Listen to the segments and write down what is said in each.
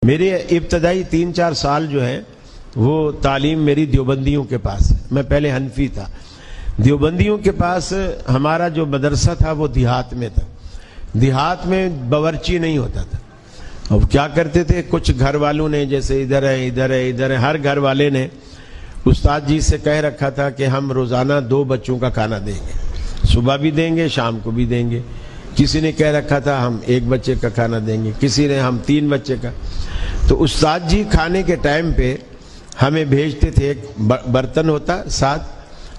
میرے ابتدائی 3-4 سال جو ہے وہ تعلیم میری دیوبندیوں کے پاس ہے. میں پہلے حنفی تھا. دیوبندیوں کے پاس ہمارا جو مدرسہ تھا وہ دیہات میں تھا. دیہات میں باورچی نہیں ہوتا تھا. اب کیا کرتے تھے, کچھ گھر والوں نے, جیسے ادھر ہے, ہر گھر والے نے استاد جی سے کہہ رکھا تھا کہ ہم روزانہ 2 بچوں کا کھانا دیں گے, صبح بھی دیں گے شام کو بھی دیں گے. کسی نے کہہ رکھا تھا ہم 1 بچے کا کھانا دیں گے, کسی نے ہم 3 بچے کا. تو استاد جی کھانے کے ٹائم پہ ہمیں بھیجتے تھے, ایک برتن ہوتا ساتھ,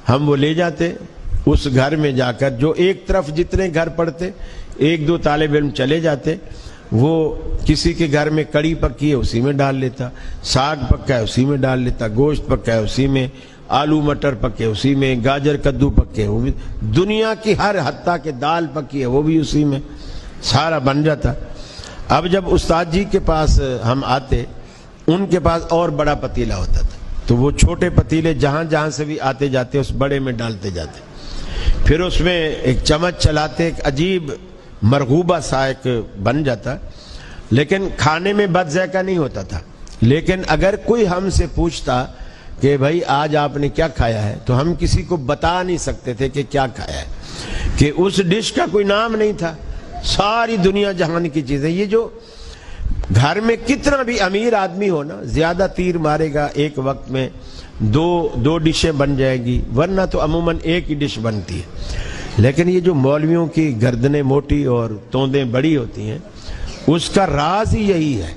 ہم وہ لے جاتے اس گھر میں جا کر, جو ایک طرف جتنے گھر پڑتے 1-2 طالب علم چلے جاتے, وہ کسی کے گھر میں کڑی پکی ہے اسی میں ڈال لیتا, ساگ پکا ہے اسی میں ڈال لیتا, گوشت پکا ہے اسی میں, آلو مٹر پکے اسی میں, گاجر کدو پکے وہ بھی, دنیا کی ہر حتیٰ کہ دال پکی ہے وہ بھی اسی میں, سارا بن جاتا. اب جب استاد جی کے پاس ہم آتے, ان کے پاس اور بڑا پتیلا ہوتا تھا, تو وہ چھوٹے پتیلے جہاں جہاں سے بھی آتے جاتے اس بڑے میں ڈالتے جاتے, پھر اس میں ایک چمچ چلاتے, ایک عجیب مرغوبہ سا ایک بن جاتا, لیکن کھانے میں بد ذائقہ نہیں ہوتا تھا. لیکن اگر کوئی ہم سے پوچھتا کہ بھائی آج آپ نے کیا کھایا ہے, تو ہم کسی کو بتا نہیں سکتے تھے کہ کیا کھایا ہے, کہ اس ڈش کا کوئی نام نہیں تھا. ساری دنیا جہان کی چیزیں, یہ جو گھر میں کتنا بھی امیر آدمی ہو نا, زیادہ تیر مارے گا ایک وقت میں 2 ڈشیں بن جائے گی, ورنہ تو عموماً ایک ہی ڈش بنتی ہے. لیکن یہ جو مولویوں کی گردنیں موٹی اور توندیں بڑی ہوتی ہیں, اس کا راز ہی یہی ہے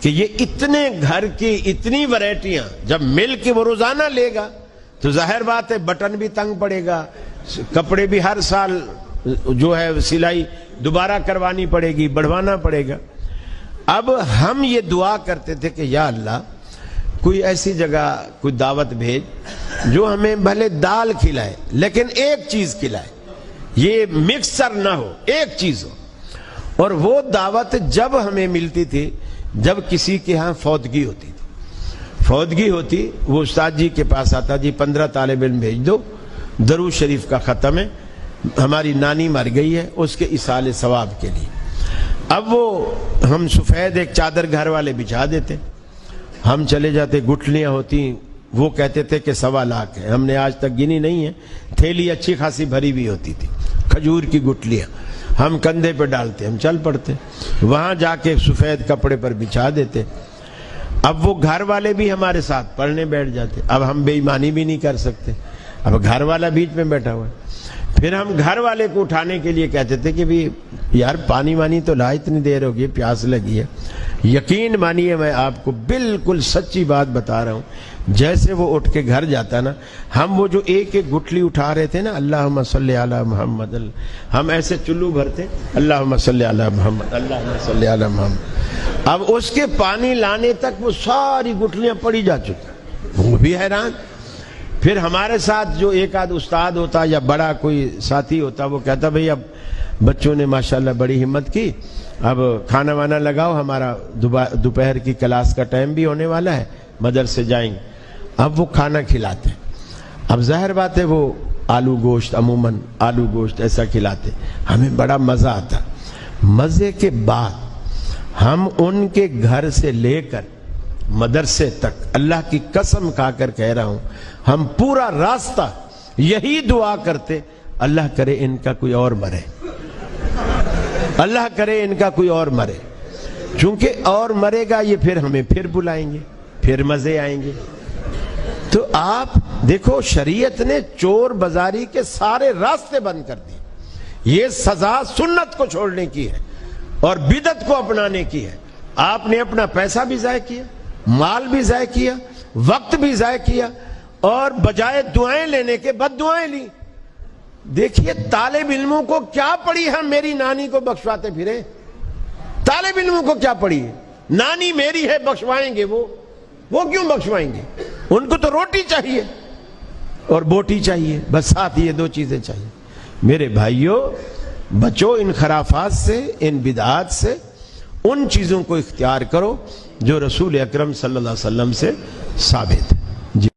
کہ یہ اتنے گھر کی اتنی ورائٹیاں جب مل کے وہ روزانہ لے گا تو ظاہر بات ہے بٹن بھی تنگ پڑے گا, کپڑے بھی ہر سال جو ہے سلائی دوبارہ کروانی پڑے گی, بڑھوانا پڑے گا. اب ہم یہ دعا کرتے تھے کہ یا اللہ کوئی ایسی جگہ کوئی دعوت بھیج جو ہمیں بھلے دال کھلائے لیکن ایک چیز کھلائے, یہ مکسر نہ ہو, ایک چیز ہو. اور وہ دعوت جب ہمیں ملتی تھی جب کسی کے ہاں فوتگی ہوتی تھی. فوتگی ہوتی, وہ استاد جی کے پاس آتا, جی 15 طالب علم بھیج دو, درود شریف کا ختم ہے, ہماری نانی مر گئی ہے, اس کے ایصال ثواب کے لیے. اب وہ ہم سفید ایک چادر گھر والے بچھا دیتے, ہم چلے جاتے, گٹھلیاں ہوتی, وہ کہتے تھے کہ 1.25 لاکھ ہے, ہم نے آج تک گنی نہیں ہے. تھیلی اچھی خاصی بھری بھی ہوتی تھی, کھجور کی گٹھلیاں, ہم کندھے پہ ڈالتے, ہم چل پڑتے, وہاں جا کے سفید کپڑے پر بچھا دیتے. اب وہ گھر والے بھی ہمارے ساتھ پڑھنے بیٹھ جاتے. اب ہم بے ایمانی بھی نہیں کر سکتے, اب گھر والا بیچ میں بیٹھا ہوا ہے. پھر ہم گھر والے کو اٹھانے کے لیے کہتے تھے کہ بھی یار پانی وانی تو لا, اتنی دیر ہو گئی, پیاس لگی ہے. یقین مانیے میں آپ کو بالکل سچی بات بتا رہا ہوں, جیسے وہ اٹھ کے گھر جاتا نا, ہم وہ جو ایک گٹھلی اٹھا رہے تھے نا, اللہم صلی علی محمد, ہم ایسے چلو بھرتے, اللہم صلی علی محمد, اللہم صلی علی محمد. اب اس کے پانی لانے تک وہ ساری گٹھلیاں پڑی جا چکی, وہ بھی حیران. پھر ہمارے ساتھ جو ایک آدھ استاد ہوتا یا بڑا کوئی ساتھی ہوتا, وہ کہتا بھئی اب بچوں نے ماشاءاللہ بڑی ہمت کی, اب کھانا وانا لگاؤ, ہمارا دوپہر کی کلاس کا ٹائم بھی ہونے والا ہے, مدرسے جائیں گے. اب وہ کھانا کھلاتے. اب ظاہر بات ہے وہ آلو گوشت, عموماً آلو گوشت ایسا کھلاتے, ہمیں بڑا مزہ آتا. مزے کے بعد ہم ان کے گھر سے لے کر مدرسے تک, اللہ کی قسم کھا کر کہہ رہا ہوں, ہم پورا راستہ یہی دعا کرتے, اللہ کرے ان کا کوئی اور مرے, اللہ کرے ان کا کوئی اور مرے, چونکہ اور مرے گا یہ پھر ہمیں پھر بلائیں گے, پھر مزے آئیں گے. تو آپ دیکھو شریعت نے چور بازاری کے سارے راستے بند کر دیے. یہ سزا سنت کو چھوڑنے کی ہے اور بدعت کو اپنانے کی ہے. آپ نے اپنا پیسہ بھی ضائع کیا, مال بھی ضائع کیا, وقت بھی ضائع کیا, اور بجائے دعائیں لینے کے بد دعائیں لی. دیکھیے طالب علموں کو کیا پڑی, ہم میری نانی کو بخشواتے پھرے. طالب علموں کو کیا پڑی ہے, نانی میری ہے بخشوائیں گے, وہ کیوں بخشوائیں گے, ان کو تو روٹی چاہیے اور بوٹی چاہیے, بس ساتھ یہ 2 چیزیں چاہیے. میرے بھائیوں, بچو ان خرافات سے, ان بدعات سے, ان چیزوں کو اختیار کرو جو رسول اکرم صلی اللہ علیہ وسلم سے ثابت ہے.